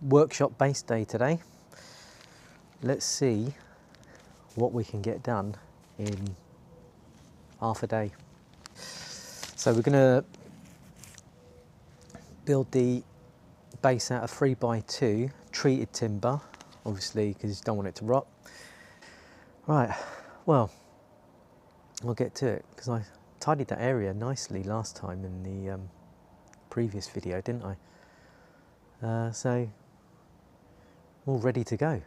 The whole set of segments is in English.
workshop base day today. Let's see what we can get done in half a day. So we're going to build the base out of 3x2 treated timber, obviously because you don't want it to rot. Right, well, I'll get to it because I tidied that area nicely last time in the previous video, didn't I? So all ready to go.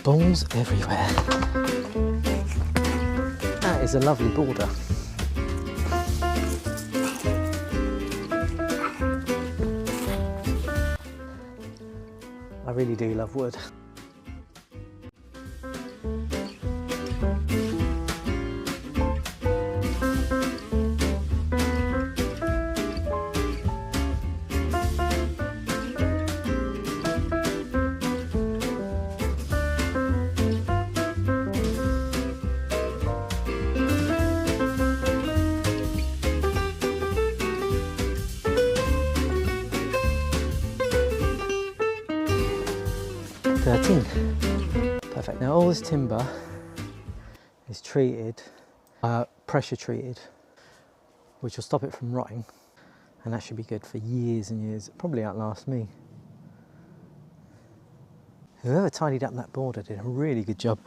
Balls everywhere. That is a lovely border. I really do love wood. Perfect. Now all this timber is treated, pressure treated, which will stop it from rotting, and that should be good for years and years. It'll probably outlast me. Whoever tidied up that border did a really good job.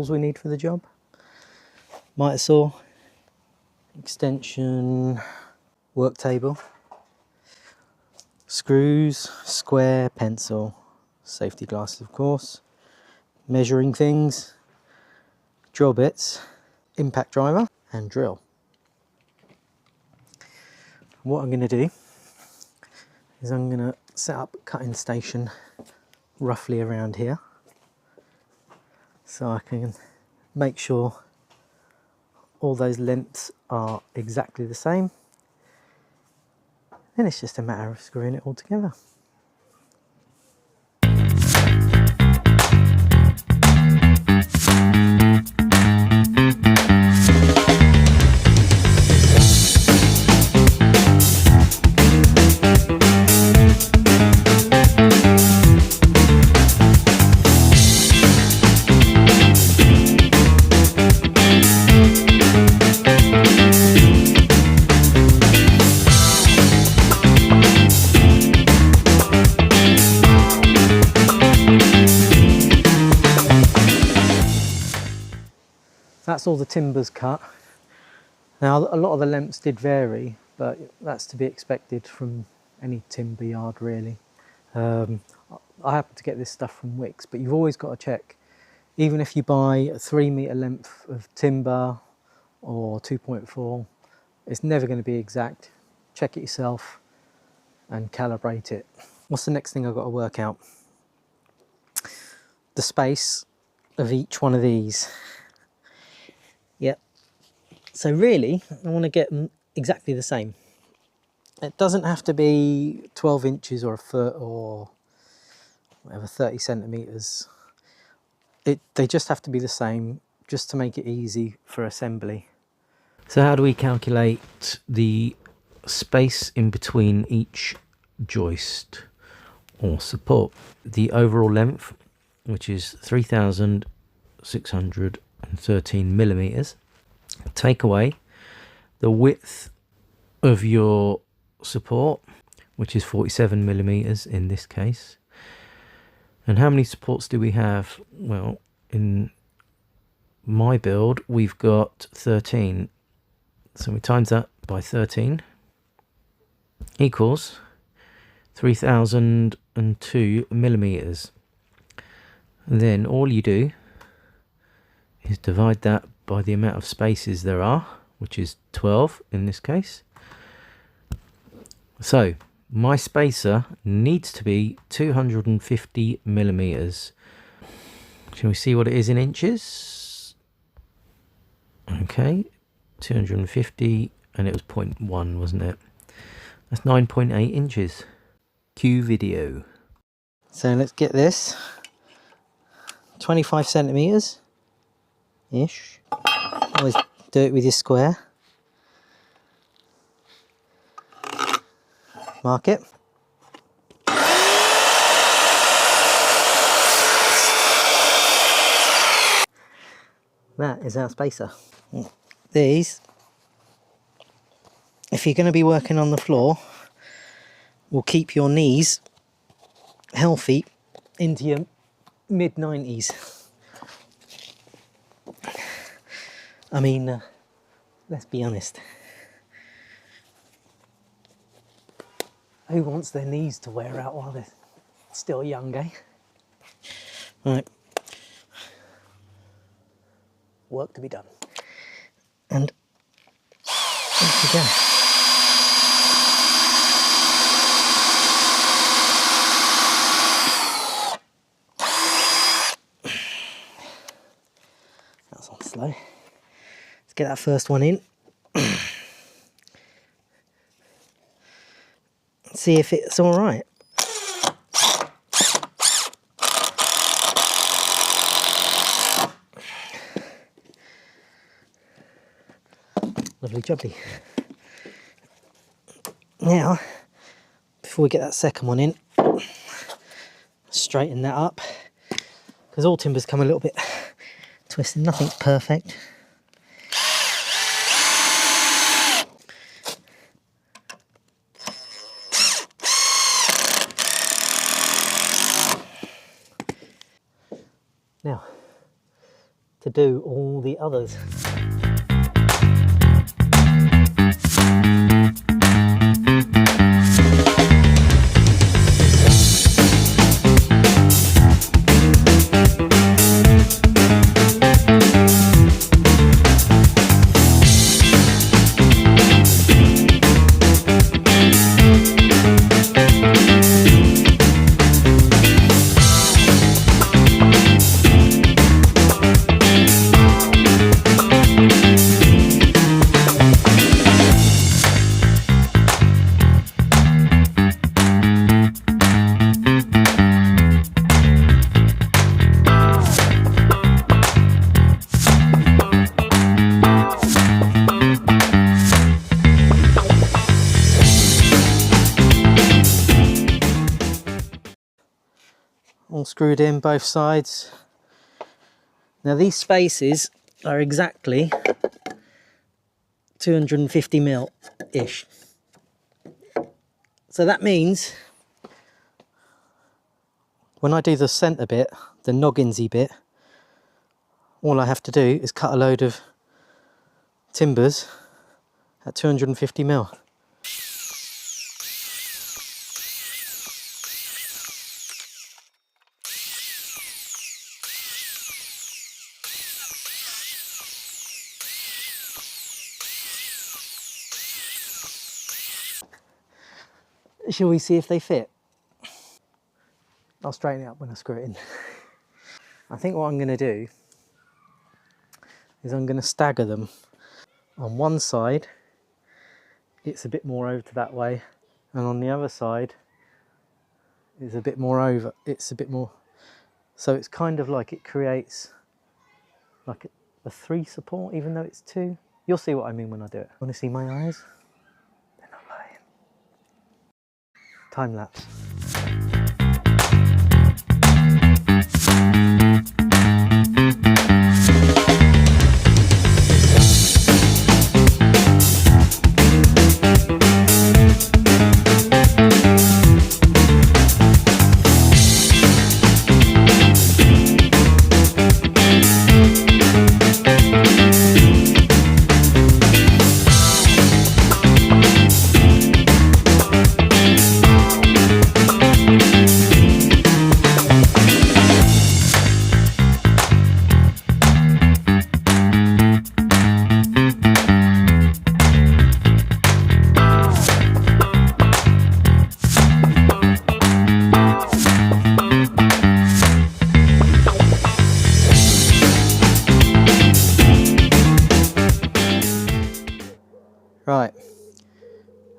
We need for the job: miter saw, extension, work table, screws, square, pencil, safety glasses of course, measuring things, drill bits, impact driver and drill. What I'm going to do is I'm going to set up a cutting station roughly around here, so I can make sure all those lengths are exactly the same. Then it's just a matter of screwing it all together. That's all the timbers cut. Now a lot of the lengths did vary, but that's to be expected from any timber yard really. I happen to get this stuff from Wicks, but you've always got to check. Even if you buy a 3 metre length of timber or 2.4, it's never going to be exact. Check it yourself and calibrate it. What's the next thing I've got to work out? The space of each one of these. Yep. So really, I want to get them exactly the same. It doesn't have to be 12 inches or a foot or whatever, 30 centimetres. They just have to be the same, just to make it easy for assembly. So how do we calculate the space in between each joist or support? The overall length, which is 3,613 millimeters. Take away the width of your support, which is 47 millimeters in this case. And how many supports do we have? Well, in my build we've got 13, so we times that by 13 equals 3002 millimeters. And then all you do is divide that by the amount of spaces there are, which is 12 in this case. So my spacer needs to be 250 millimeters. Shall we see what it is in inches? Okay, 250, and it was 0.1, wasn't it? That's 9.8 inches. Cue video. So let's get this. 25 centimeters ish. Always do it with your square. Mark it. That is our spacer. These, if you're going to be working on the floor, will keep your knees healthy into your mid-90s. I mean, let's be honest. Who wants their knees to wear out while they're still young, eh? Right. Work to be done. And off we go. That's on slow. Let's get that first one in. See if it's all right. Lovely jubbly. Now, before we get that second one in, straighten that up, because all timbers come a little bit twisted. Nothing's perfect. Now, to do all the others. All screwed in both sides. Now these spaces are exactly 250 mil ish. So that means when I do the centre bit, the Nogginsy bit, all I have to do is cut a load of timbers at 250 mil. Shall we see if they fit? I'll straighten it up when I screw it in. I think what I'm going to do is I'm going to stagger them. On one side, it's a bit more over to that way, and on the other side, it's a bit more over. It's a bit more. So it's kind of like it creates like a 3 support, even though it's 2. You'll see what I mean when I do it. Want to see my eyes? They're not lying. Time lapse.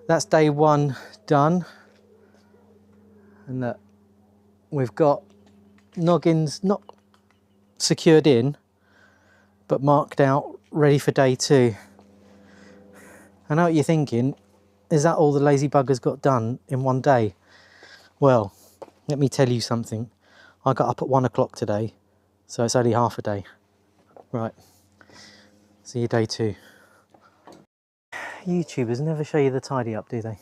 That's day 1 done. And look, we've got Noggins not secured in, but marked out, ready for day 2. I know what you're thinking, is that all the lazy bugger's got done in one day? Well, let me tell you something. I got up at 1 o'clock today, so it's only half a day. Right, see you day 2. YouTubers never show you the tidy up, do they?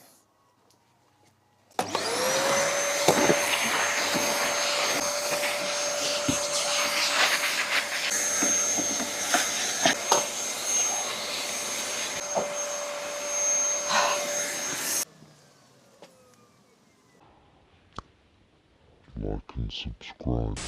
Like and subscribe.